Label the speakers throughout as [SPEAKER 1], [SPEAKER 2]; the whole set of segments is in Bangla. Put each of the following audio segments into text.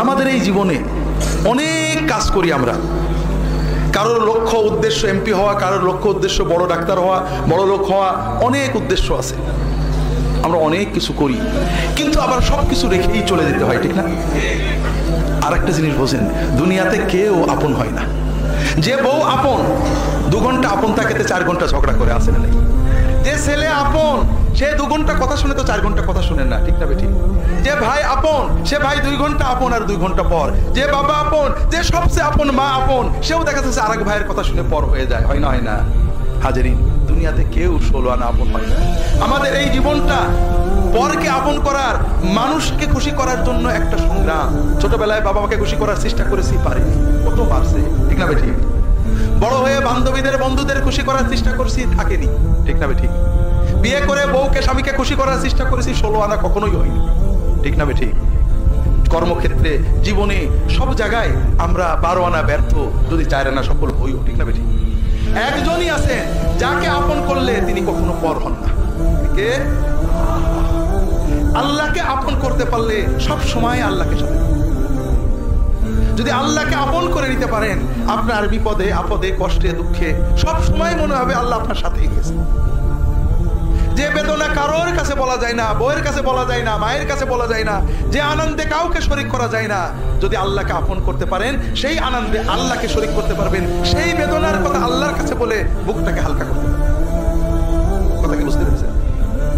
[SPEAKER 1] আমাদের এই জীবনে অনেক কাজ করি আমরা। কারোর লক্ষ্য উদ্দেশ্য এমপি হওয়া, কারোর লক্ষ্য উদ্দেশ্য বড় ডাক্তার হওয়া, বড় লোক হওয়া, অনেক উদ্দেশ্য আছে। আমরা অনেক কিছু করি, কিন্তু আবার সব কিছু রেখেই চলে যেতে হয়, ঠিক না? আর একটা জিনিস বোঝেন, দুনিয়াতে কেউ আপন হয় না। যে বউ আপন, 2 ঘন্টা আপন থাকেতে 4 ঘন্টা ঝগড়া করে, আসে না? যে ছেলে আপন, সে 2 ঘন্টা কথা শুনে তো 4 ঘন্টা কথা শুনে না, ঠিক না বেঠিক? যে ভাই আপন, সে ভাই 2 ঘন্টা আপন আর 2 ঘন্টা পর। যে বাবা আপন, যে সবচেয়ে আপন মা আপন, সেও দেখা যাচ্ছে আরেক ভাইয়ের কথা শুনে পর হয়ে যায়, হয় না? হয় না? হাজারিন, দুনিয়াতে কেউ 16 আনা আপন হয় না। আমাদের এই জীবনটা পরকে আপন করার, মানুষকে খুশি করার জন্য একটা সংগ্রাম। ছোটবেলায় বাবা মাকে খুশি করার চেষ্টা করেছি, পারিনি, কত পারছে, ঠিক না বেঠিক? বড় হয়ে বান্ধবীদের বন্ধুদের খুশি করার চেষ্টা করছি, থাকেনি, ঠিক না বেঠিক? বিয়ে করে বউকে স্বামীকে খুশি করার চেষ্টা করেছি, 16 আনা কখনোই হয়নি, ঠিক না বেঠিক? কর্মক্ষেত্রে, জীবনে, সব জায়গায় আমরা 12 আনা ব্যর্থ, যদি 4 আনা সফল হইও, ঠিক না বেঠিক? একজনই আছে যাকে আপন করলে তিনি কখনো পর হন না। কে? আল্লাহকে আপন করতে পারলে সব সময় আল্লাহকে সাথে। যদি আল্লাহকে আপন করে নিতে পারেন, আপনার বিপদে আপদে কষ্টে দুঃখে সব সময় মনে হবে আল্লাহ আপনার সাথেই গেছে। যে বেদনা কারোর কাছে বলা যায় না, বউয়ের কাছে বলা যায় না, মায়ের কাছে বলা যায় না, যে আনন্দে কাউকে শরীক করা যায় না, যদি আল্লাহকে আপন করতে পারেন, সেই আনন্দে আল্লাহকে শরীক করতে পারবেন। সেই বেদনার কথা আল্লাহর কাছে বলে বুকটাকে হালকা করতে পারবেন। কথা কি বুঝতে পেরেছেন?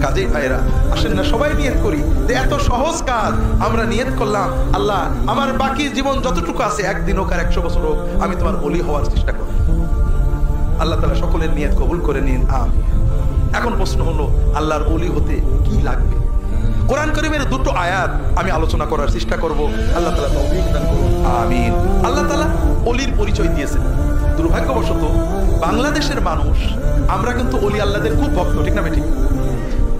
[SPEAKER 1] কাজেই ভাইরা, আসেন না সবাই নিয়ত করি যে এত সহজ কাজ আমরা নিয়ত করলাম, আল্লাহ আমার বাকি জীবন যতটুকু আছে, 1 দিন হোক আর 100 বছর হোক, আমি তোমার ওলি হওয়ার চেষ্টা করব। আল্লাহ তাআলা সকলের নিয়ত কবুল করে নিন, আমিন। এখন প্রশ্ন হলো, আল্লাহর ওলি হতে কি লাগবে? কোরআন কারীমের 2টো আয়াত আমি আলোচনা করার চেষ্টা করব। আল্লাহ তাআলা তৌফিক দান করুন, আমিন। আল্লাহ তাআলা ওলির পরিচয় দিয়েছেন। দুর্ভাগ্যবশত বাংলাদেশের মানুষ, আমরা কিন্তু ওলি আল্লাহদের খুব ভক্ত, ঠিক না বেঠিক?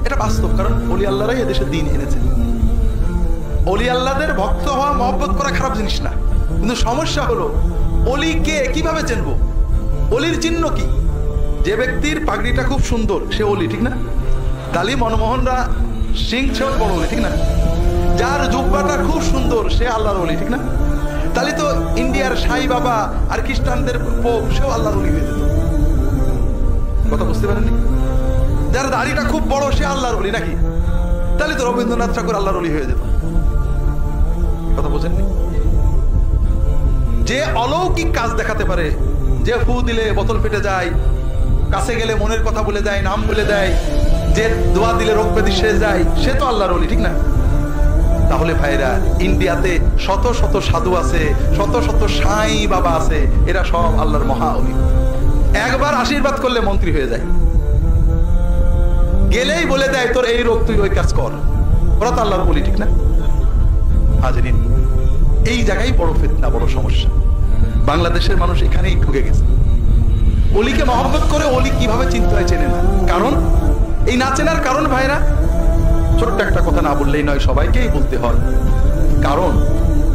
[SPEAKER 1] এটা বাস্তব, কারণ ওলি আল্লাহরাই এদেশে দিন এনেছেন। ওলি আল্লাহদের ভক্ত হওয়া, মহব্বত করা খারাপ জিনিস না, কিন্তু সমস্যা হলো ওলিকে কিভাবে চিনবো? ওলির চিহ্ন কি? যে ব্যক্তির পাগড়িটা খুব সুন্দর, সে ওলি, ঠিক না? তালি মনমোহনরা সিং সেও বড় ওলি, ঠিক না? যার জুব্বাটা খুব সুন্দর, সে আল্লাহর ওলি, ঠিক না? তাহলে তো ইন্ডিয়ার সাই বাবা আর খ্রিস্টানদের পোপ, সেও আল্লাহর ওলি হয়ে যেত। কথা বুঝতে পারেননি? যার দাড়িটা খুব বড়, সে আল্লাহর ওলি নাকি? তাহলে তো রবীন্দ্রনাথ ঠাকুর আল্লাহর ওলি হয়ে যেত। কথা বোঝেননি? যে অলৌকিক কাজ দেখাতে পারে, যে ফু দিলে বোতল ফেটে যায়, কাছে গেলে মনের কথা বলে দেয়, নাম বলে দেয়, যে দোয়া দিলে রোগ ব্যাধি সেরে যায়, সে তো আল্লাহর ওলি, ঠিক না? তাহলে ভাইরা, ইন্ডিয়াতে শত শত সাধু আছে, শত শত সাই বাবা আছে, এরা সব আল্লাহর মহা ওলি। একবার আশীর্বাদ করলে মন্ত্রী হয়ে যায়, গেলেই বলে দেয় তোর এই রোগ, তুই ওই কাজ কর। ওরা তো আল্লাহর ওলি, ঠিক না? হাজরিন, এই জায়গায় বড় ফিতনা, বড় সমস্যা। বাংলাদেশের মানুষ এখানেই ঠকে গেছে। ওলিকে মহব্বত করে ওলি কিভাবে চিনতে হয় চেনে না। কারণ এই না চেনার কারণ ভাইরা, ছোট্ট একটা কথা না বললেই নয়, সবাইকেই বলতে হয়। কারণ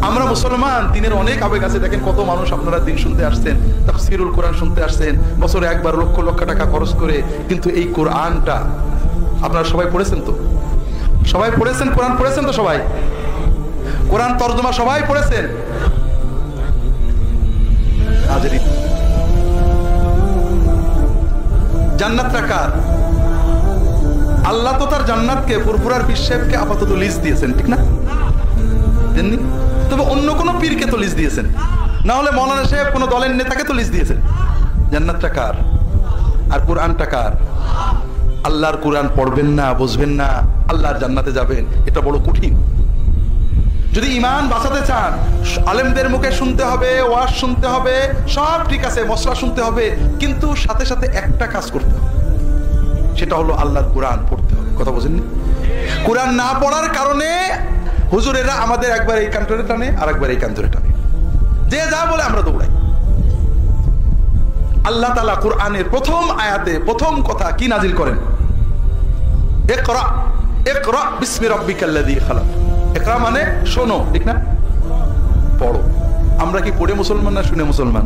[SPEAKER 1] আমরা মুসলমান, দিনের অনেক আবেগ আছে। দেখেন কত মানুষ আপনারা দিন শুনতে আসছেন, তাফসীরুল কোরআন শুনতে আসছেন, বছরে একবার লক্ষ লক্ষ টাকা খরচ করে, কিন্তু এই কোরআনটা আপনারা সবাই পড়েছেন তো? সবাই পড়েছেন? কোরআন পড়েছেন তো সবাই? কোরআন তরজমা সবাই পড়েছেন? হাজরিন, জান্নাতটা কার? আল্লাহ তো তার জান্নাতকে ফুরফুরার পীর সাহেবকে আপাতত লিজ দিয়েছেন, ঠিক না? দেননি? তবে অন্য কোন পীরকে তো লিজ দিয়েছেন, না হলে মৌলানা সাহেব কোন দলের নেতাকে তো লিজ দিয়েছেন। জান্নাতটা কার? আর কোরআনটা কার? আল্লাহর কোরআন পড়বেন না, বুঝবেন না, আল্লাহর জান্নাতে যাবেন, এটা বড় কঠিন। যদি ঈমান বাঁচাতে চান, আলেমদের মুখে শুনতে হবে, ওয়াজ শুনতে হবে, সব ঠিক আছে, মশলা শুনতে হবে, কিন্তু সাথে সাথে একটা কাজ করতে হবে, সেটা হলো আল্লাহর কোরআন পড়তে হবে। কথা বোঝেননি? কোরআন না পড়ার কারণে হুজুরেরা আমাদের একবার এই কান ধরে টানে, আর একবার এই কান ধরে টানে, যে যা বলে আমরা দৌড়াই। আল্লাহ তাআলা কোরআনের প্রথম আয়াতে প্রথম কথা কি নাজিল করেন? ইকরা, ইকরা বিসমি রাব্বিকাল্লাযী খালাক। ইকরা মানে শোনো, ঠিক না? পড়ো। আমরা কি পড়ে মুসলমান না শুনে মুসলমান?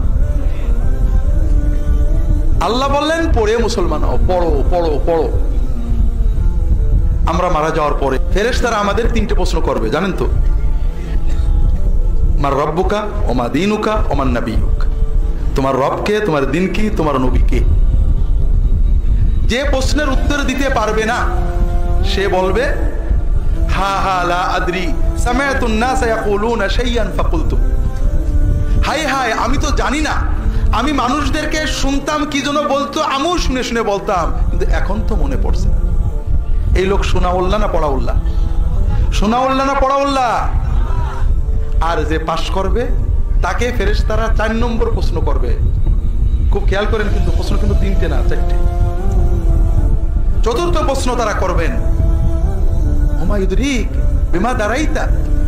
[SPEAKER 1] আল্লাহ বললেন পড়ে মুসলমান হও, পড়ো পড়ো পড়ো। আমরা মারা যাওয়ার পরে ফেরেশতারা আমাদের 3টে প্রশ্ন করবে, জানেন তো? মার রব্বুকা ওমা দীনুকা ওমান নাবিয়ুক, তোমার রবকে, তোমার দিন কি, তোমার নবী কে। যে প্রশ্নের উত্তর দিতে পারবে না সে বলবে হা হা লা আদরি সামা'তুন নাস ইয়াকুলুনা শাইয়ান ফাকুলতু, হাই হাই আমি তো জানি না, আমি মানুষদেরকে শুনতাম কি জন্য বলতো, আমিও শুনে শুনে বলতাম, কিন্তু এখন তো মনে পড়ছে। এই লোক শোনাউল্লাহ না পড়াউল্লাহ? শোনাউল্লাহ না পড়াউল্লাহ? আর যে পাশ করবে তাকে ফেরেশতারা 4 নম্বর প্রশ্ন করবে। খুব খেয়াল করেন, কিন্তু প্রশ্ন কিন্তু 3টে না 4টে। চতুর্থ প্রশ্ন তারা করবেন, ওমা ইউদরিক বিমা দারাইতা,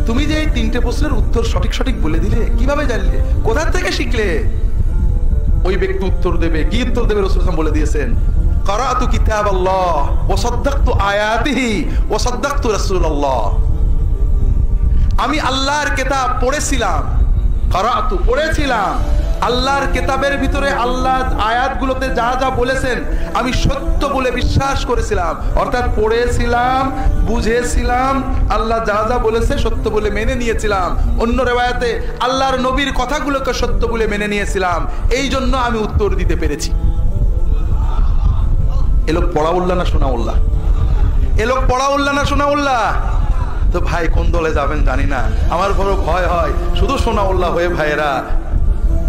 [SPEAKER 1] তুমি যে এই 3টে প্রশ্নের উত্তর সঠিক সঠিক বলে দিলে, কিভাবে জানলে, কোথা থেকে শিখলে? ওই ব্যক্তি উত্তর দেবে, কি উত্তর দেবে? রাসূল সাল্লাল্লাহু আলাইহি ওয়াসাল্লাম বলে দিয়েছেন, ক্বারাতু কিতাবাল্লাহ ওয়া সাদ্দাকতু আয়াতিহি ওয়া সাদ্দাকতু রাসূলুল্লাহ, আমি আল্লাহর কিতাব পড়েছিলাম, ক্বারাতু পড়েছিলাম, আল্লাহর কিতাবের ভিতরে আল্লাহ আয়াতগুলোতে যা যা বলেছেন আমি সত্য বলে বিশ্বাস করেছিলাম, অর্থাৎ পড়েছিলাম, বুঝেছিলাম, আল্লাহ যা যা বলেছে সত্য বলে মেনে নিয়েছিলাম। অন্য রিওয়ায়াতে আল্লাহর নবীর কথাগুলোকে সত্য বলে মেনে নিয়েছিলাম, এই জন্য আমি উত্তর দিতে পেরেছি। এ লোক পড়াউল্লাহ না শোনাউল্লাহ? এ লোক পড়াউল্লাহ না শোনাউল্লাহ? তো ভাই কোন দলে যাবেন জানি না, আমার বড় ভয় হয় শুধু শোনাউল্লাহ হয়ে ভাইয়েরা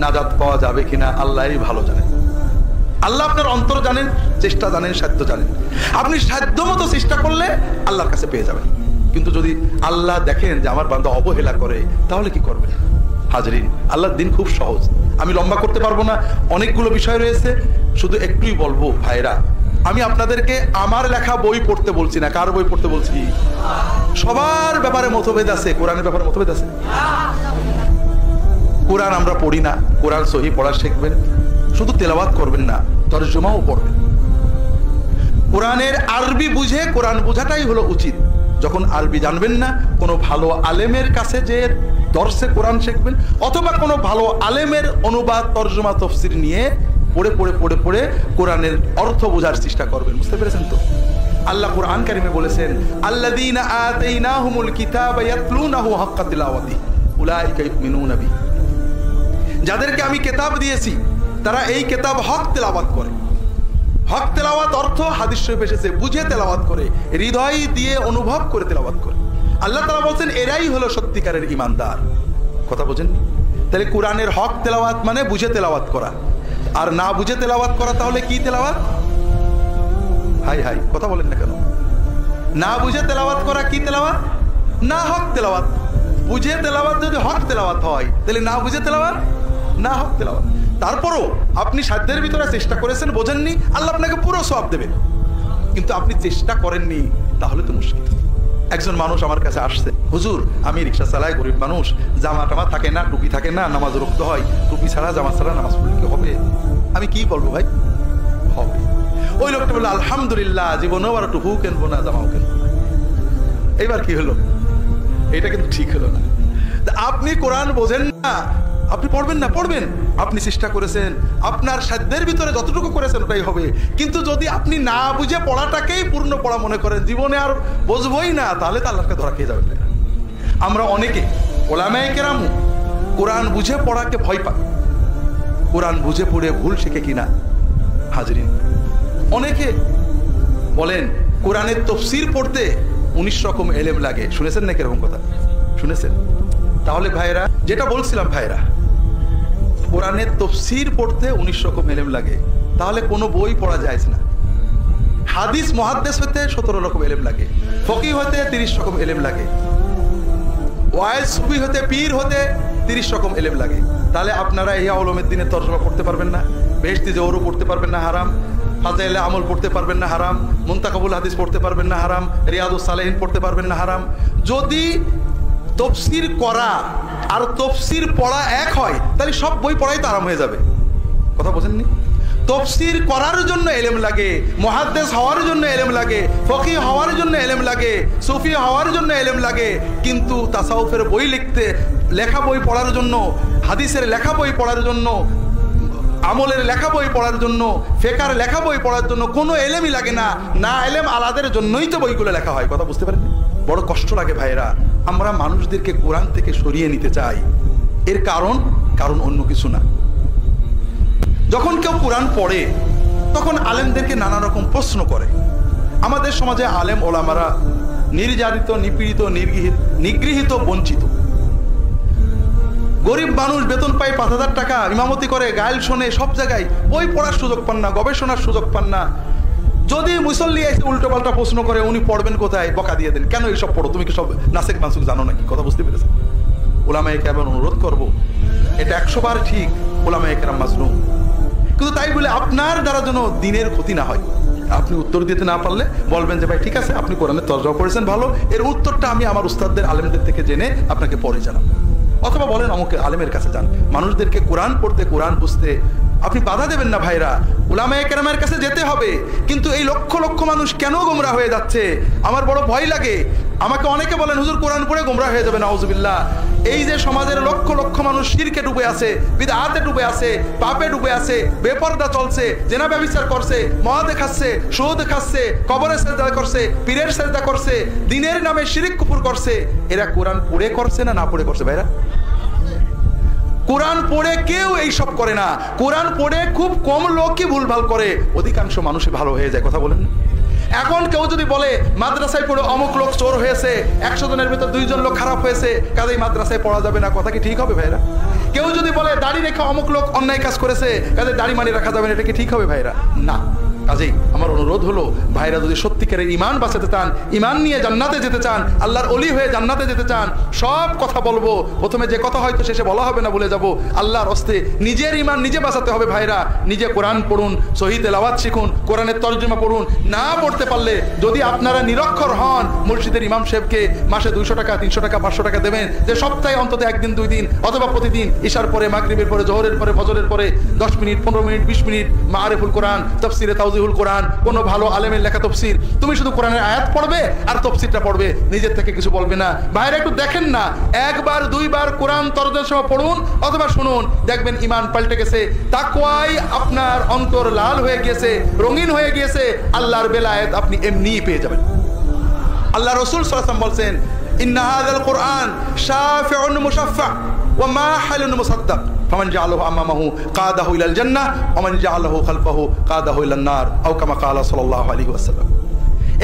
[SPEAKER 1] নাজাত পাওয়া যাবে কিনা আল্লাহই ভালো জানেন। আল্লাহ আপনার অন্তর জানেন, চেষ্টা জানেন, সাধ্য জানেন। আপনি সাধ্য মতো চেষ্টা করলে আল্লাহর কাছে পেয়ে যাবেন। কিন্তু যদি আল্লাহ দেখেন যে আমার বান্দা অবহেলা করে, তাহলে কি করবেন? হাজরিন, আল্লাহর দিন খুব সহজ। আমি লম্বা করতে পারবো না, অনেকগুলো বিষয় রয়েছে, শুধু একটুই বলবো ভাইরা, আমি আপনাদেরকে আমার লেখা বই পড়তে বলছি না। কার বই পড়তে বলছি? সবার ব্যাপারে মতভেদ আছে, কোরআনের ব্যাপারে মতভেদ আছে। কোরআন আমরা পড়ি না, কোরআন সহি পড়া শিখবেন, শুধু তেলাওয়াত করবেন না, তরজমাও পড়বেন। কোরআনের আরবি বুঝে কোরআন বোঝাটাই হলো উচিত। যখন আরবি জানবেন না, কোনো ভালো আলেমের কাছে যে দর্শে কোরআন শিখবেন, অথবা কোনো ভালো আলেমের অনুবাদ, তরজমা, তাফসীর নিয়ে পড়ে পড়ে পড়ে পড়ে কোরআনের অর্থ বোঝার চেষ্টা করবেন। বুঝতে পেরেছেন তো? আল্লাহ কোরআন কারিমে বলেছেন, আল্লাযীনা আতাইনাহুমুল কিতাবা ইয়াতলুনাহু হাক্কা তিলাওয়াতি উলাইকা ইউমিনুনা বিহি, যাদেরকে আমি কিতাব দিয়েছি তারা এই কিতাব হক তেলাওয়াত করে। হক তেলাওয়াত অর্থ হাদিস শরীফে এসেছে, বুঝে তেলাওয়াত করে, হৃদয় দিয়ে অনুভব করে তেলাওয়াত করে। আল্লাহ তাআলা বলেন এরাই হলো সত্যিকারের ঈমানদার। কথা বোঝেন? তাহলে কোরআনের হক তেলাওয়াত মানে বুঝে তেলাওয়াত করা, আর না বুঝে তেলাওয়াত করা তাহলে কি তেলাওয়াত? হাই হাই, কথা বলেন না কেন? না বুঝে তেলাওয়াত করা কি তেলাওয়াত? না হক তেলাওয়াত। বুঝে তেলাওয়াত যদি হক তেলাওয়াত হয়, তাহলে না বুঝে তেলাওয়াত না হক তেলাওয়াত। তারপরও আপনি সাধ্যের ভিতরে চেষ্টা করেছেন, বোঝেননি, আল্লাহ আপনাকে পুরো সওয়াব দেবেন। কিন্তু আপনি চেষ্টা করেননি, তাহলে তো মুশকিল। একজন মানুষ আমার কাছে আসছে, হুজুর আমি রিক্সা চালাই, গরিব মানুষ, জামা টামা থাকে না, টুপি থাকে না, নামাজ রুখতে হয়, টুপি ছাড়া জামা ছাড়া নামাজ পড়লে কি হবে? আমি কি বলবো ভাই? হবে। ওই লোকটা বললো আলহামদুলিল্লাহ, জীবনেও আর টুপিও কিনবো না, জামাও কিনবো না। এইবার কি হলো? এটা কিন্তু ঠিক হলো না। আপনি কোরআন বোঝেন না, আপনি পড়বেন না, পড়বেন, আপনি চেষ্টা করেছেন, আপনার সাধ্যের ভিতরে যতটুকু করেছেন ওটাই হবে। কিন্তু যদি আপনি না বুঝে পড়াটাকেই পূর্ণ পড়া মনে করেন, জীবনে আর বুঝবই না, তাহলে তো আল্লাহকে ধরা খেয়ে যাবেন। আমরা অনেকে ওলামায়ে কেরাম কোরআন বুঝে পড়াকে ভয় পায়, কোরআন বুঝে পড়ে ভুল শিখে কিনা। হাজরিন, অনেকে বলেন কোরআনের তাফসীর পড়তে 19 রকম এলেম লাগে। শুনেছেন নাকি এরকম কথা? শুনেছেন? তাহলে ভাইরা, যেটা বলছিলাম ভাইরা, কোরআনের তাফসীর পড়তে 19 রকম এলেম লাগে, তাহলে কোনো বই পড়া যায় না। হাদিস মুহাদ্দিস হতে 17 রকম এলেম লাগে, ফকিহ হতে 30 রকম এলেম লাগে, ওয়াইজ সুফি হতে, পীর হতে 30 রকম এলেম লাগে। তাহলে আপনারা ইহা উলুমুদ্দিনের তরজমা পড়তে পারবেন না, বেহেশতি জওহর পড়তে পারবেন না, হারাম। ফাজাইলে আমল পড়তে পারবেন না, হারাম। মুনতাকাবুল হাদিস পড়তে পারবেন না, হারাম। রিয়াদুস সালেহিন পড়তে পারবেন না, হারাম। যদি তাফসীর করা আর তাফসীর পড়া এক হয়, তাহলে সব বই পড়াই তো আরাম হয়ে যাবে। কথা বোঝেননি? তাফসীর করার জন্য ইলম লাগে, মুহাদ্দিস হওয়ার জন্য ইলম লাগে, ফকিহ হওয়ার জন্য ইলম লাগে, সুফি হওয়ার জন্য ইলম লাগে। কিন্তু তাসাউফের বই লিখতে, লেখা বই পড়ার জন্য, হাদিসের লেখা বই পড়ার জন্য, আমলের লেখা বই পড়ার জন্য, ফিকহের লেখা বই পড়ার জন্য কোনো ইলমই লাগে না। না ইলম আলাদের জন্যই তো বইগুলো লেখা হয়। কথা বুঝতে পারেন? বড় কষ্ট লাগে ভাইরা। আমরা মানুষদেরকে কোরআন থেকে সরিয়ে নিতে চাই, এর কারণ অন্য কিছু না। যখন কেউ কোরআন পড়ে তখন আলেমদেরকে নানা রকম প্রশ্ন করে। আমাদের সমাজে আলেম ওলামারা নির্যাতিত, নিপীড়িত, নিগৃহীত, বঞ্চিত। গরিব মানুষ বেতন পায় 5,000 টাকা, ইমামতি করে, গায়েল শোনে, সব জায়গায় বই পড়ার সুযোগ পান না, গবেষণার সুযোগ পান না। যদি মুসল্লি এসে উল্টো পাল্টা প্রশ্ন করে, উনি পড়বেন কোথায়? বকা দিয়ে দেন, কেন এইসব পড়ো, তুমি কি সব নাসেক মানসুক জানো নাকি? কথা বুঝতে পেরেছেন? ওলামায়ে কেরাম অনুরোধ করবো, এটা 100 বার ঠিক, ওলামায়ে কেরাম মাজলুম, কিন্তু তাই বলে আপনার দ্বারা যেন দিনের ক্ষতি না হয়। আপনি উত্তর দিতে না পারলে বলবেন যে ভাই ঠিক আছে, আপনি কোরআনের তরজমা পড়েছেন ভালো, এর উত্তরটা আমি আমার উস্তাদদের আলেমদের থেকে জেনে আপনাকে পরে জানাবো। অথবা বলেন অমুক আলেমের কাছে যান। মানুষদেরকে কোরআন পড়তে, কোরআন বুঝতে আপনি বাধা দেবেন না ভাইরা, উলামায়ে কেরামের কাছে যেতে হবে। কিন্তু এই লক্ষ লক্ষ মানুষ কেন গোমরা হয়ে যাচ্ছে আমার বড় ভয় লাগে। আমাকে অনেকে বলেন হুজুর কোরআন পড়ে গোমরা হয়ে যাবে, নাউজুবিল্লাহ। এই যে সমাজের লক্ষ লক্ষ মানুষ শিরকে ডুবে আছে, বিদআতে ডুবে আছে, পাপে ডুবে আছে, বেপরদা চলছে, জেনা ব্যভিচার করছে, মদ খাচ্ছে, সুদ খাচ্ছে, কবরের সেজদা করছে, পীরের সেজদা করছে, দ্বীনের নামে শিরক কুফর করছে, এরা কোরআন পড়ে করছে না না পড়ে করছে? ভাইরা, কোরআন পড়ে কেউ এইসব করে না। কোরআন পড়ে খুব কম লোকই ভুলভাল করে, অধিকাংশ মানুষই ভালো হয়ে যায়। কথা বলেন। এখন কেউ যদি বলে মাদ্রাসায় পড়ে অমুক লোক চোর হয়েছে, 100 জনের ভিতর 2 জন লোক খারাপ হয়েছে, কাজেই মাদ্রাসায় পড়া যাবে না, কথা কি ঠিক হবে ভাইরা? কেউ যদি বলে দাড়ি রেখে অমুক লোক অন্যায় কাজ করেছে, কাজে দাড়ি মানি রাখা যাবে না, এটা কি ঠিক হবে ভাইরা? না। কাজেই আমার অনুরোধ হলো, ভাইরা যদি সত্যিকারের ঈমান বাঁচাতে চান, ঈমান নিয়ে জান্নাতে যেতে চান, আল্লাহর ওলি হয়ে জান্নাতে যেতে চান, সব কথা বলবো। প্রথমে যে কথা হয়তো শেষে বলা হবে না, বলে যাব, আল্লাহর হস্তে নিজের ঈমান নিজে বাঁচাতে হবে। ভাইরা, নিজে কোরআন পড়ুন, সহিহ তেলাওয়াত শিখুন, কোরআনের তরজমা পড়ুন। না পড়তে পারলে যদি আপনারা নিরক্ষর হন, মসজিদের ইমাম সাহেবকে মাসে 200 টাকা, 300 টাকা, 500 টাকা দেবেন, যে সপ্তাহে অন্তত 1 দিন 2 দিন, অথবা প্রতিদিন ইশার পরে, মাগরিবের পরে, জোহরের পরে, ফজরের পরে 10 মিনিট, 15 মিনিট, 20 মিনিট মাআরিফুল কোরআন, তাফসিরে তাওজিহুল কোরআন, কোন ভালো আলেমের লেখা তফসির, তুমি শুধু কোরআনের আয়াত পড়বে আর তফসিরটা পড়বে, নিজের থেকে কিছু বলবে না। বাইরে একটু দেখেন না, 1 বার 2 বার কোরআন তরজমা পড়ুন অথবা শুনুন, দেখবেন ঈমান পাল্টে গেছে, তাকওয়ায় আপনার অন্তর লাল হয়ে গিয়েছে, রঙিন হয়ে গিয়েছে, আল্লাহর বেলায়েত আপনি এমনিই পেয়ে যাবেন। আল্লাহ রাসূল সাল্লাল্লাহু আলাইহি ওয়াসাল্লাম বলছেন, ইন্না হাযাল কুরআন শাফিউন মুশাফফা ওয়া মাহিলুন মুসাদ্দাক ফামান জাআলাহু আমামাহু কাদাহু ইলাল জান্নাহ ওয়া মান জাআলাহু খালফাহু কাদাহু ইলান নার আও কামা ক্বালা সাল্লাল্লাহু আলাইহি ওয়াসাল্লাম।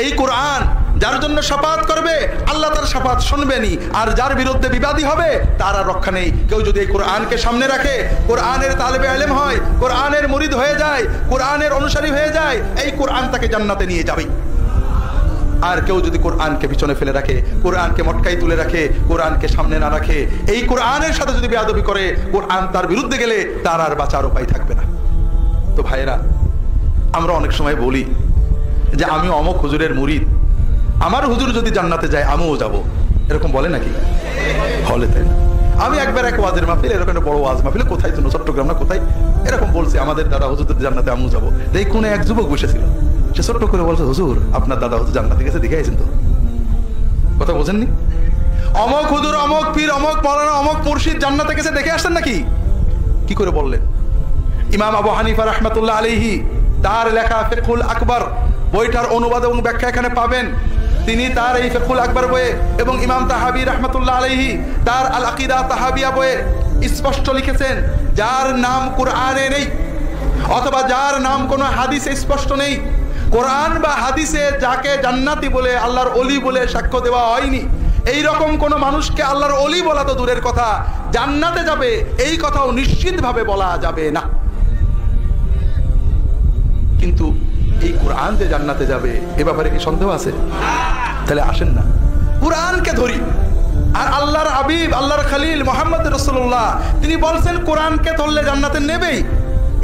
[SPEAKER 1] এই কোরআন যার জন্য শাফাত করবে, আল্লাহ তার শাফাত শুনবেনই, আর যার বিরুদ্ধে বিবাদী হবে তার আর রক্ষা নেই। কেউ যদি এই কোরআনকে সামনে রাখে, কোরআনের তালেবে ইলম হয়, কোরআনের মুরিদ হয়ে যায়, কোরআনের অনুসারী হয়ে যায়, এই কোরআন তাকে জান্নাতে নিয়ে যাবে। আর কেউ যদি কোরআনকে পিছনে ফেলে রাখে, কোরআনকে মটকাই তুলে রাখে, কোরআনকে সামনে না রাখে, এই কোরআনের সাথে যদি বেয়াদবি করে, কোরআন তার বিরুদ্ধে গেলে তার আর বাঁচার উপায় থাকবে না। তো ভাইয়েরা, আমরা অনেক সময় বলি যে আমি অমুক হুজুরের মুরিদ, আমার হুজুর যদি জান্নাতে যায় আমিও যাব, এরকম বলে নাকি? হলে তাই না? আমি একবার এক ওয়াজের মাহফিল, এরকম একটা বড় ওয়াজ মাহফিলে, কোথায় তো চট্টগ্রাম না কোথায়, এরকম বলছে আমাদের দাদা হুজুর জান্নাতে আমিও যাবো। এই কোনে এক যুবক বসেছিল, সে ছোট্ট করে বলছে, হুজুর আপনার দাদা হুজুর জান্নাতে গেছে, দেখে আছেন তো? কথা বোঝেননি? অমক হুজুর, অমক পীর, অমক মাওলানা, অমক মুর্শিদ জান্নাতে গেছে, দেখে আসছেন নাকি? কি করে বললেন? ইমাম আবু হানিফা রাহমাতুল্লাহ আলাইহি তার লেখা ফিকহুল আকবার বইটার অনুবাদ এবং ব্যাখ্যা এখানে পাবেন। তিনি তার এই ফিকহুল আকবার বইয়ে এবং ইমাম তাহাবী রাহমাতুল্লাহ আলাইহি তার আল আকিদা তাহাবিয়া বইয়ে স্পষ্ট লিখেছেন, যার নাম কোরআনে নেই অথবা যার নাম কোনো হাদিসে স্পষ্ট নেই, কোরআন বা হাদিসে যাকে জান্নাতি বলে, আল্লাহর ওলি বলে সাক্ষ্য দেওয়া হয়নি, এই রকম কোন মানুষকে আল্লাহর ওলি বলা তো দূরের কথা, জান্নাতে যাবে এই কথাও নিশ্চিতভাবে বলা যাবে না। কিন্তু এই কোরআন যে জান্নাতে যাবে এ ব্যাপারে কি সন্দেহ আছে? তাহলে আসেন না কোরআনকে ধরি। আর আল্লাহর হাবিব, আল্লাহর খলিল মুহাম্মদ রাসূলুল্লাহ তিনি বলছেন কোরআনকে ধরলে জান্নাতে নেবেই,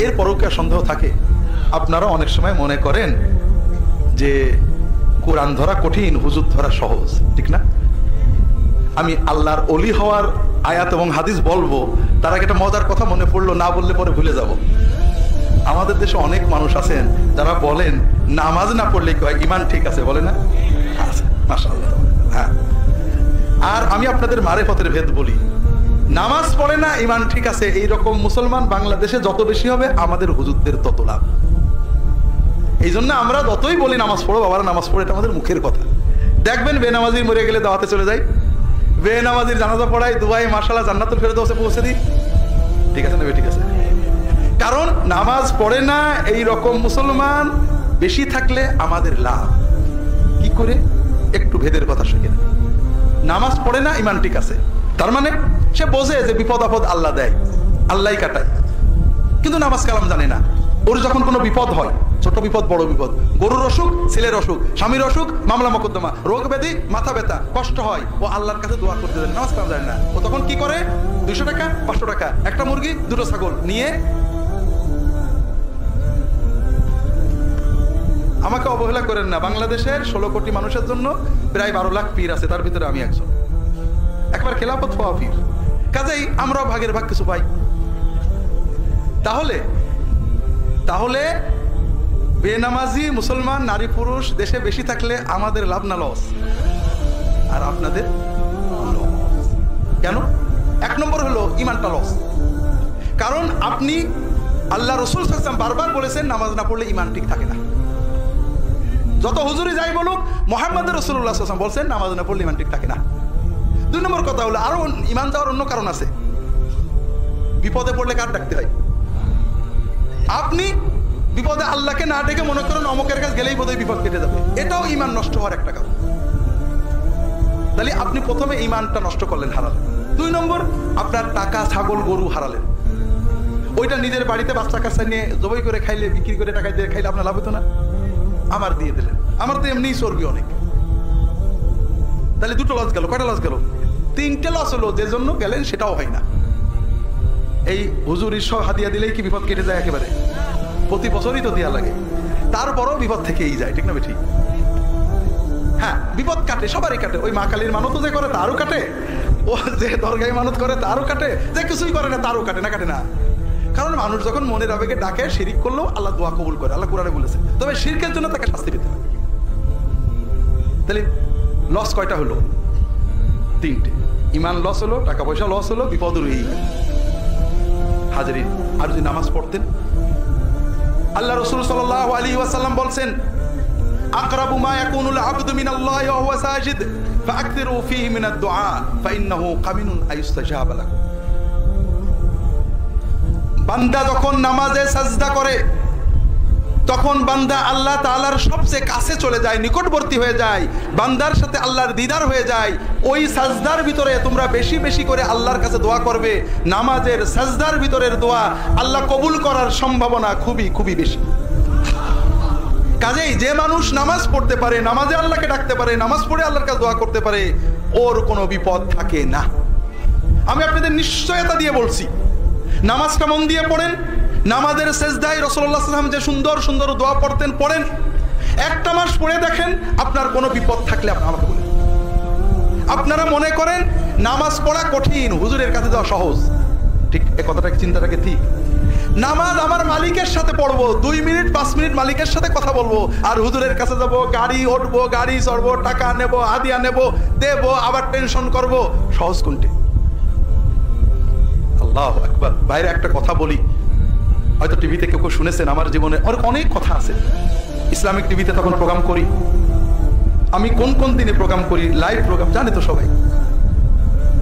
[SPEAKER 1] এরপরও কি সন্দেহ থাকে? আপনারা অনেক সময় মনে করেন যে কোরআন ধরা কঠিন, হুজুর ধরা সহজ, ঠিক না? আমি আল্লাহর ওলি হওয়ার আয়াত এবং হাদিস বলবো, তার আগে একটা মজার কথা মনে পড়লো, না বললে পরে ভুলে যাব। আমাদের দেশে অনেক মানুষ আছেন যারা বলেন নামাজ না পড়লে কি হয়, ঈমান ঠিক আছে, বলে না? মাশাআল্লাহ। হ্যাঁ, আর আমি আপনাদের মারেফতের ভেদ বলি, নামাজ পড়ে না ঈমান ঠিক আছে, এইরকম মুসলমান বাংলাদেশে যত বেশি হবে আমাদের হুজুরদের তত লাভ। এই জন্য আমরা যতই বলি নামাজ পড়ো বাবারা, নামাজ পড়ে, এটা আমাদের মুখের কথা। দেখবেন বেনামাজি মরে গেলে দাওয়াতে চলে যায়, বেনামাজির জানাজা পড়াই, দুবাই মাশাআল্লাহ জান্নাতুল ফেরদৌসে পৌঁছে দিই, ঠিক আছে না? ঠিক আছে। কারণ নামাজ পড়ে না এই রকম মুসলমান বেশি থাকলে আমাদের লাভ কি করে? একটু ভেদের কথা শিখে না। নামাজ পড়ে না, ইমান ঠিক আছে, তার মানে সে বোঝে যে বিপদ আপদ আল্লাহ দেয়, আল্লাহই কাটায়, কিন্তু নামাজ কালাম জানে না। ওর যখন কোনো বিপদ হয়, ছোট বিপদ বড় বিপদ, গরুর অসুখ, ছেলের অসুখ, স্বামীর অসুখ, মামলা মোকদ্দমা, রোগ ব্যাধি, মাথা ব্যথা, কষ্ট হয়, ও আল্লাহর কাছে দোয়া করতে দেন, নামাজ কালাম জানে না। ও তখন কি করে? 200 টাকা 500 টাকা, একটা মুরগি 2টো ছাগল নিয়ে, আমাকে অবহেলা করেন না, বাংলাদেশের 16 কোটি মানুষের জন্য প্রায় 12 লাখ পীর আছে, তার ভিতরে আমি একজন, একবার খেলাফত হওয়া পীর, কাজেই আমরাও ভাগের ভাগ কিছু পাই। তাহলে বেনামাজি মুসলমান নারী পুরুষ দেশে বেশি থাকলে আমাদের লাভ না লস? আর আপনাদের লস। কেন? 1 নম্বর হলো ইমানটা লস। কারণ আপনি আল্লাহ রাসূল সাল্লাল্লাহু আলাইহি ওয়াসাল্লাম বারবার বলেছেন নামাজ না পড়লে ইমান ঠিক থাকে না। যত হুজুরি যাই বলুক, মুহাম্মদ রাসূলুল্লাহ সাল্লাল্লাহু আলাইহি ওয়াসাল্লাম বলেছেন নামাজ না পড়লে ইমান ঠিক থাকে না। 2 নম্বর কথা হলো আরো ইমান যাওয়ার অন্য কারণ আছে। বিপদে পড়লে কার ডাকতে হয়? আপনি বিপদে আল্লাহকে না ডেকে মনে করেন অমুকের কাছে গেলেই বোধহয় বিপদ কেটে যাবে, এটাও ইমান নষ্ট হওয়ার একটা কারণ। তাহলে আপনি প্রথমে ইমানটা নষ্ট করলেন, হারালেন। 2 নম্বর, আপনার টাকা, ছাগল, গরু হারালেন। ওইটা নিজের বাড়িতে বাচ্চা কাচ্চা নিয়ে জবাই করে খাইলে, বিক্রি করে টাকা দিয়ে খাইলে আপনার লাভ হতো না? আমার দিয়ে দিলেন, আমার তো এমনিই চর্বি অনেক, তাহলে 2টো লস গেল। কয়টা লস গেল? 3টে লস হলো। যে জন্য গেলেন সেটাও হয় না। এই হুজুরি সব হাদিয়া দিলেই কি বিপদ কেটে যায়? একেবারে প্রতি বছরই তো দেয়া লাগে, তারপরও বিপদ থেকেই যায়, ঠিক না ঠিক? হ্যাঁ, বিপদ কাটে, সবারই কাটে। ওই মা কালীর মানতও যে করে তারও কাটে, ও যে দরগায় মানত করে তারও কাটে, যে কিছুই করে না তারও কাটে, না কাটে না? কারণ মানুষ যখন মনের আবেগে ডাকে, শিরিক করলেও আল্লাহ দোয়া কবুল করে, আল্লাহ কোরআনে বলেছে। তবে শিরকের জন্য তাকে শাস্তি পেতে হবে। তাহলে লস কয়টা হলো? 3টে। ইমান লস হলো, টাকা পয়সা লস হলো, বিপদ রয়েই গেল। হাজরিন, আর যদি নামাজ পড়তেন, আল্লাহ রাসূল সাল্লাল্লাহু আলাইহি ওয়াসাল্লাম বলেন, আকরাবু মা ইয়াকুনুল আবদু মিনাল্লাহি ওয়া হুয়া সাজিদ ফাআকথিরু ফীহি মিনাদ দুআ ফাইন্নাহু কামিনুন আইস্তাজাবা লাকুম। বান্দা যখন নামাজে সাজদা করে, তখন বান্দা আল্লাহ তাআলার সবচেয়ে কাছে চলে যায়, নিকটবর্তী হয়ে যায়, বান্দার সাথে আল্লাহর দিদার হয়ে যায়। ওই সাজদার ভিতরে তোমরা বেশি বেশি করে আল্লাহর কাছে দোয়া করবে। নামাজের সাজদার ভিতরের দোয়া আল্লাহ কবুল করার সম্ভাবনা খুবই খুবই বেশি। কাজেই যে মানুষ নামাজ পড়তে পারে, নামাজে আল্লাহকে ডাকতে পারে, নামাজ পড়ে আল্লাহর কাছে দোয়া করতে পারে, ওর কোনো বিপদ থাকে না। আমি আপনাদের নিশ্চয়তা দিয়ে বলছি, নামাজটা মন দিয়ে পড়েন। নামাজের সেজদায় রাসূলুল্লাহ সাল্লাল্লাহু আলাইহি ওয়াসাল্লাম যে সুন্দর সুন্দর দোয়া পড়তেন, পড়েন। 1টা মাস পড়ে দেখেন, আপনার কোনো বিপদ থাকলে আপনি আমাকে বলেন। আপনারা মনে করেন নামাজ পড়া কঠিন, হুজুরের কাছে যাওয়া সহজ, ঠিক? এই কথাটা চিন্তাটাকে ঠিক। নামাজ আমার মালিকের সাথে পড়বো, 2 মিনিট 5 মিনিট মালিকের সাথে কথা বলবো, আর হুজুরের কাছে যাবো, গাড়ি উঠবো, গাড়ি চড়বো, টাকা নেবো, হাদিয়া নেবো, দেবো, আবার টেনশন করবো। সহজ কোনটি? আল্লাহু আকবার। বাইরে একটা কথা বলি, হয়তো টিভিতে কেউ শুনেছেন, আমার জীবনে অনেক কথা আছে। ইসলামিক টিভিতে তখন প্রোগ্রাম করি, আমি কোন কোন দিনে প্রোগ্রাম করি, লাইভ প্রোগ্রাম, জানে তো সবাই।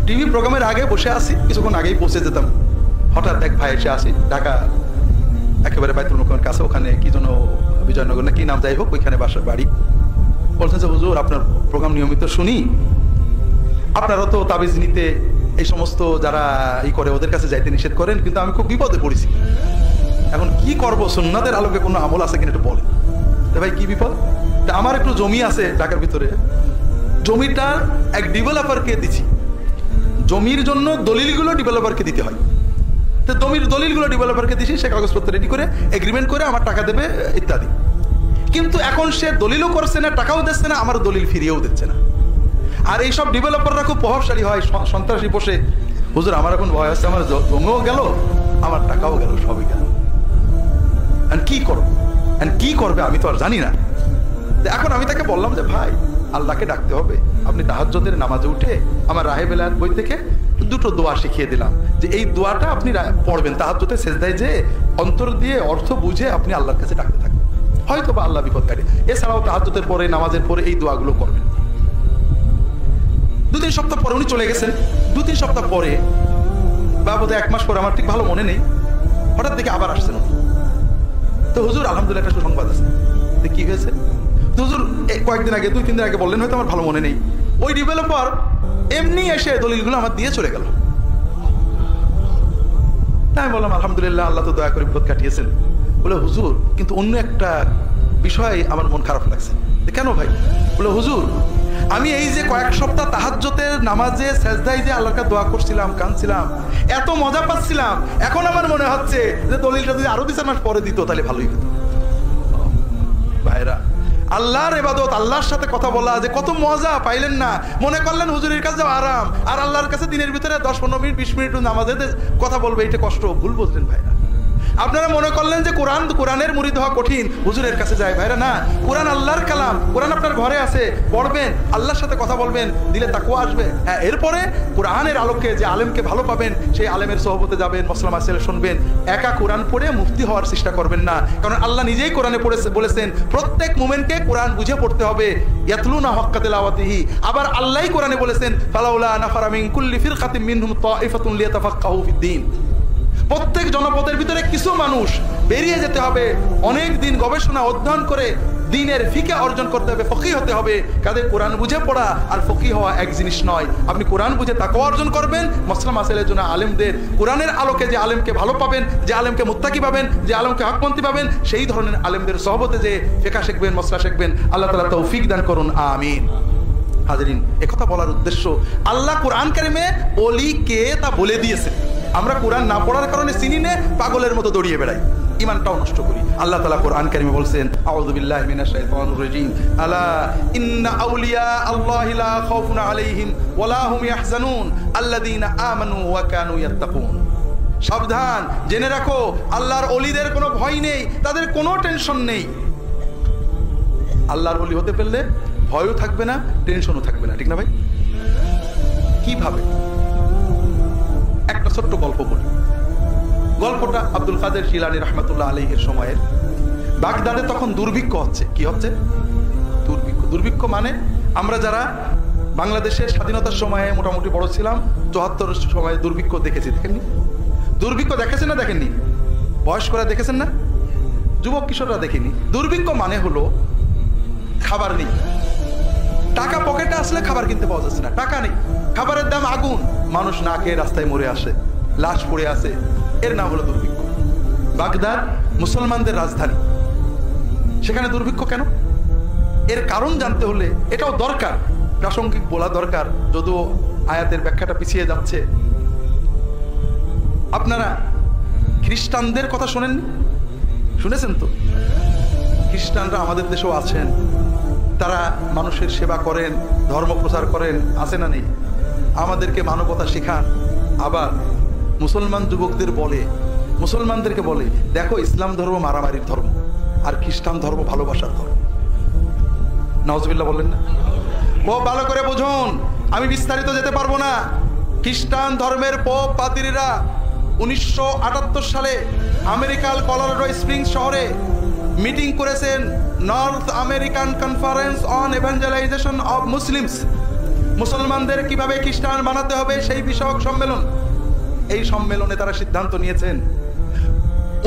[SPEAKER 1] টিভি প্রোগ্রামের আগে বসে আসি, কিছুক্ষণ আগেই পৌঁছে যেতাম। হঠাৎ এক ভাই এসে আসি, ঢাকা একেবারে বাইতুল মুকাররমের কাছে, ওখানে কি যেন বিজয়নগর না কি নাম, যাই হোক, ওইখানে বাড়ি। বলছেন যে হুজুর আপনার প্রোগ্রাম নিয়মিত শুনি, আপনারা তো তাবিজ নিতে এই সমস্ত যারা করে ওদের কাছে যাইতে নিষেধ করেন, কিন্তু আমি খুব বিপদে পড়েছি, এখন কি করবো, সুন্নাতের আলোকে কোনো আমল আছে কিনা একটু বলেন। ভাই কি বিপদ? তা আমার একটু জমি আছে ঢাকার ভিতরে, জমিটা এক ডেভেলপারকে দিচ্ছি, জমির জন্য দলিলগুলো ডেভেলপারকে দিতে হয়। তো জমির দলিলগুলো ডেভেলপারকে দিচ্ছি, সে কাগজপত্র রেডি করে এগ্রিমেন্ট করে আমার টাকা দেবে ইত্যাদি। কিন্তু এখন সে দলিলও করছে না, টাকাও দিচ্ছে না, আমার দলিল ফিরিয়েও দিচ্ছে না। আর এইসব ডেভেলপাররা খুব প্রভাবশালী হয়, সন্ত্রাসী বসে, হুজুর আমার এখন ভয় আছে, আমার জমিও গেল, আমার টাকাও গেল, সবই গেল, কি করবো, কি করবে আমি তো আর জানি না। এখন আমি তাকে বললাম যে ভাই, আল্লাহকে ডাকতে হবে। আপনি তাহাজ্জুদের নামাজে উঠে আমার রাহে বেলায়েত বই থেকে 2টো দোয়া শিখিয়ে দিলাম, যে এই দোয়াটা আপনি পড়বেন তাহাজ্জুদে সেজদায়, যে অন্তর দিয়ে অর্থ বুঝে আপনি আল্লাহর কাছে ডাকতে থাকবেন, হয়তো বা আল্লাহ বিপদ কাটে। এছাড়াও তাহাজ্জুদের পরে, নামাজের পরে এই দোয়াগুলো করবেন। 2-3 সপ্তাহ পরে উনি চলে গেছেন। 2-3 সপ্তাহ পরে বা বোধহয় 1 মাস পরে, আমার ঠিক ভালো মনে নেই, হঠাৎ দেখে আবার আসছেন। তো হুজুর আলহামদুলিল্লাহ একটা সুসংবাদ আছে। কি হয়েছে? হুজুর কয়েকদিন আগে, 2-3 দিন আগে বললেন, হয়তো আমার ভালো মনে নেই, ওই ডেভেলপার এমনি এসে দলিলগুলো আমার দিয়ে চলে গেল। আমি বললাম আলহামদুলিল্লাহ, আল্লাহ তো দয়া করে বিপদ কাটিয়েছেন। বলে হুজুর কিন্তু অন্য একটা বিষয় আমার মন খারাপ লাগছে। কেন ভাই? বলে হুজুর আমি এই যে কয়েক সপ্তাহ তাহাজ্জুদের নামাজে সেজদায় যে আল্লাহর কাছে দোয়া করছিলাম, কাঁদছিলাম, এত মজা পাচ্ছিলাম, এখন আমার মনে হচ্ছে যে দলিলটা যদি আরো 2-4 মাস পরে দিত তাহলে ভালোই হতো। ভাইরা, আল্লাহর ইবাদত, আল্লাহর সাথে কথা বলা যে কত মজা পাইলেন না? মনে করলেন হুজুরের কাছে আরাম, আর আল্লাহর কাছে দিনের ভিতরে 10-15 মিনিট 20 মিনিট নামাজে কথা বলবে, এটা কষ্ট। ভুল বুঝলেন ভাইরা। আপনারা মনে করলেন যে কোরআনের মুরিদ হওয়া কঠিন, হুজুরের কাছে যায়। ভাইরা না, কোরআন আল্লাহর কালাম, কোরআন আপনার ঘরে আছে, পড়বেন, আল্লাহর সাথে কথা বলবেন, দিলে তাকওয়া আসবে। হ্যাঁ, এরপরে কোরআনের আলোকে যে আলেমকে ভালো পাবেন, সেই আলেমের সোহবতে যাবেন, মাসলা মাসাইল শুনবেন। একা কোরআন পড়ে মুফতি হওয়ার চেষ্টা করবেন না, কারণ আল্লাহ নিজেই কোরআনে বলেছেন প্রত্যেক মুমিনকে কোরআন বুঝে পড়তে হবে। ইয়াতলুনা হাক্কা তিলাওয়াতিহি। আবার আল্লাহই কোরআনে বলেছেন ফালাউলা নাফারা মিন কুল্লি ফিরকাতিন মিনহুম তাইফাতুন লিয়াতাফাক্কাহু ফিদ্দীন। প্রত্যেক জনপদের ভিতরে কিছু মানুষ বেরিয়ে যেতে হবে, অনেক দিন গবেষণা অধ্যয়ন করে দ্বীনের ফিকহ অর্জন করতে হবে, ফকিহ হতে হবে। কাদের কোরআন বুঝে পড়া আর ফকিহ হওয়া এক জিনিস নয়। আপনি কোরআন বুঝে তাকওয়া অর্জন করবেন, মাসলা মাসাইলের জন্য আলেমদের, কোরআনের আলোকে যে আলেমকে ভালো পাবেন, যে আলেমকে মুত্তাকি পাবেন, যে আলেমকে হকপন্থী পাবেন, সেই ধরনের আলেমদের সহবতে যে ফিকহ শিখবেন, মাসলা শিখবেন। আল্লাহ তাআলা তৌফিক দান করুন, আমিন। হাজরিন, একথা বলার উদ্দেশ্য, আল্লাহ কোরআন কারিমে ওলি কে তা বলে দিয়েছেন। আমরা কোরআন না পড়ার কারণে চিনি না, পাগলের মতো দৌড়িয়ে বেড়াই, ইমানটাও নষ্ট করি। আল্লাহ তাআলা কোরআন কারিমে বলছেন আউযু বিল্লাহি মিনাশ শাইতানির রাজীম, আলা ইন্না আউলিয়া আল্লাহি লা খাউফুন আলাইহিম ওয়া লা হুম ইয়াহজানুন আল্লাযীনা আমানু ওয়া কানু ইয়াত্তাকুন। সাবধান, জেনে রাখো, আল্লাহর ওলিদের কোনো ভয় নেই, তাদের কোনো টেনশন নেই। আল্লাহর ওলি হতে পারলে ভয়ও থাকবে না, টেনশনও থাকবে না, ঠিক না ভাই? কিভাবে? একটা ছোট্ট গল্প বলি। গল্পটা আব্দুল কাদের জিলানী রাহমাতুল্লাহ আলাইহির সময়ের। বাগদাদে তখন দুর্ভিক্ষ হচ্ছে। কি হচ্ছে? দুর্ভিক্ষ। দুর্ভিক্ষ মানে আমরা যারা বাংলাদেশের স্বাধীনতার সময়ে মোটামুটি বড় ছিলাম, 74-এর সময় দুর্ভিক্ষ দেখেছি, দেখেননি? দুর্ভিক্ষ দেখেছেন না দেখেননি? বয়স্করা দেখেছেন না? যুবক কিশোররা দেখেনি? দুর্ভিক্ষ মানে হলো খাবার নেই, টাকা পকেটে আসলে খাবার কিনতে পাওয়া যাচ্ছে না, টাকা নেই, খাবারের দাম আগুন, মানুষ না খেয়ে রাস্তায় মরে আসে, লাশ পড়ে আছে, এর নাম হলো দুর্ভিক্ষ। বাগদাদ মুসলমানদের রাজধানী, সেখানে দুর্ভিক্ষ কেন? এর কারণ জানতে হলে এটাও দরকার, প্রাসঙ্গিক বলা দরকার, যদিও আয়াতের ব্যাখ্যাটা পিছিয়ে যাচ্ছে। আপনারা খ্রিস্টানদের কথা শোনেননি? শুনেছেন তো? খ্রিস্টানরা আমাদের দেশেও আছেন, তারা মানুষের সেবা করেন, ধর্ম প্রচার করেন, আছে না নেই? আমাদেরকে মানবতা শেখান। আবার মুসলমান যুবকদের বলে, মুসলমানদেরকে বলে, দেখো ইসলাম ধর্ম মারামারির ধর্ম, আর খ্রিস্টান ধর্ম ভালোবাসার ধর্ম। নাউজুবিল্লাহ বললেন না? খুব ভালো করে বুঝুন, আমি বিস্তারিত যেতে পারবো না। খ্রিস্টান ধর্মের পোপ পাদ্রীরা 1978 সালে আমেরিকার কলোরাডো স্প্রিংস শহরে মিটিং করেছেন, North American conference on evangelization of Muslims. মুসলমানদের কিভাবে খ্রিস্টান বানাতে হবে সেই বিষয়ক সম্মেলন। এই সম্মেলনে তারা সিদ্ধান্ত নিয়েছেন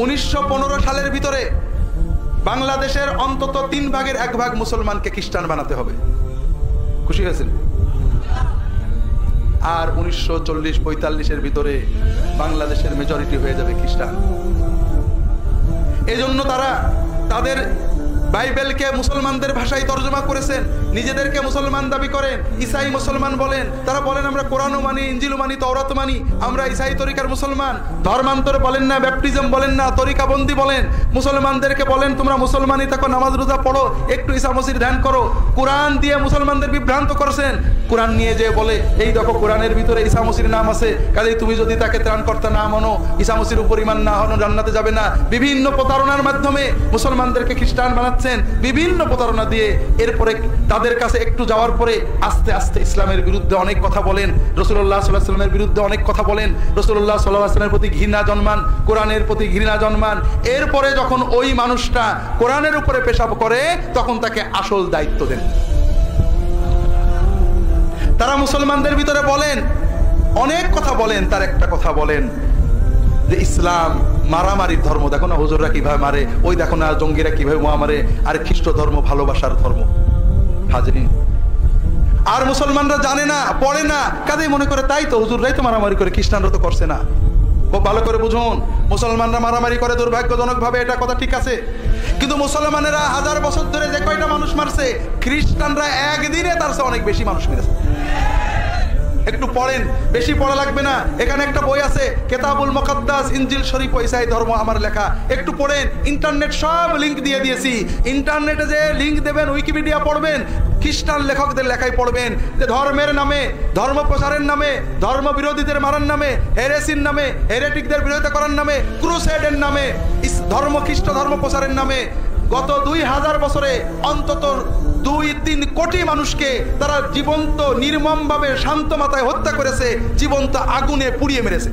[SPEAKER 1] 1915 সালের ভিতরে বাংলাদেশের অন্তত 3 ভাগের 1 ভাগ মুসলমানকে খ্রিস্টান বানাতে হবে। খুশি হয়েছেন? আর 1940-45-এর ভিতরে বাংলাদেশের মেজরিটি হয়ে যাবে খ্রিস্টান। এজন্য তারা তাদের বাইবেলকে মুসলমানদের ভাষায় তর্জমা করেছেন, নিজেদেরকে মুসলমান দাবি করেন, ইসাই মুসলমান বলেন। তারা বলেন আমরা কোরআনও মানি, ইনজিলও মানি, তাওরাত মানি, আমরা ইসাই তরিকার মুসলমান। ধর্মান্তর বলেন না, ব্যাপটিজম বলেন না, তরিকাবন্দি বলেন। মুসলমানদেরকে বলেন তোমরা মুসলমানই থাকো, নামাজ রোজা পড়ো, একটু ঈসা মসির ধ্যান করো। কোরআন দিয়ে মুসলমানদের বিভ্রান্ত করছেন। কোরআন নিয়ে যে বলে এই দেখো কোরআনের ভিতরে ঈসা মসির নাম আছে, কাজেই তুমি যদি তাকে ত্রাণকর্তা না মানো, ঈসা মসির উপর ঈমান না হনো, জান্নাতে যাবে না। বিভিন্ন প্রতারণার মাধ্যমে মুসলমানদেরকে খ্রিস্টান বানাচ্ছেন, বিভিন্ন প্রতারণা দিয়ে। এরপরে তাদের কাছে একটু যাওয়ার পরে আস্তে আস্তে ইসলামের বিরুদ্ধে অনেক কথা বলেন, রাসূলুল্লাহ সাল্লাল্লাহু আলাইহি ওয়াসাল্লামের বিরুদ্ধে অনেক কথা বলেন, রাসূলুল্লাহ সাল্লাল্লাহু আলাইহি ওয়াসাল্লামের প্রতি ঘৃণা জন্মান, কোরআনের প্রতি ঘৃণা জন্মান। এরপরে যখন ওই মানুষটা কোরআনের উপরে পেশাব করে, তখন তাকে আসল দায়িত্ব দেন। তারা মুসলমানদের ভিতরে বলেন, অনেক কথা বলেন, তার একটা কথা বলেন যে ইসলাম মারামারির ধর্ম। দেখো না হুজুররা কিভাবে মারে, ওই দেখো না জঙ্গিরা কিভাবে মারে, আর খ্রিস্ট ধর্ম ভালোবাসার ধর্ম। হাজরিন, আর মুসলমানরা জানে না, পড়ে না, কাজেই মনে করে তাই তো হুজুররাই তো মারামারি করে, খ্রিস্টানরা তো করছে না। খুব ভালো করে বুঝুন, মুসলমানরা মারামারি করে দুর্ভাগ্যজনক ভাবে, এটা কথা ঠিক আছে, কিন্তু মুসলমানেরা 1000 বছর ধরে যে কয়টা মানুষ মারছে, খ্রিস্টানরা একদিনে তার চেয়ে অনেক বেশি মানুষ মেরেছে। একটু পড়েন, বেশি পড়া লাগবে না, এখানে একটা বই আছে কেতাবুল মুকাদ্দাস, ইনজিল শরীফ, ঈসাই ধর্ম আমার লেখা, একটু পড়েন। ইন্টারনেট সব লিংক দিয়ে দিয়েছি, ইন্টারনেটে যে লিংক দেবেন, উইকিপিডিয়া পড়বেন, খ্রিস্টান লেখকদের লেখাই পড়বেন যে ধর্মের নামে, ধর্ম প্রচারের নামে, ধর্ম বিরোধীদের মারার নামে, হেরেসির নামে, হেরেটিকদের বিরোধিতা করার নামে, ক্রুসেডের নামে, ধর্ম খ্রিস্ট ধর্ম প্রচারের নামে গত 2000 বছরে অন্তত 2-3 কোটি মানুষকে তারা জীবন্ত নির্মমভাবে শান্ত মাথায় হত্যা করেছে, জীবন্ত আগুনে পুড়িয়ে মেরেছে।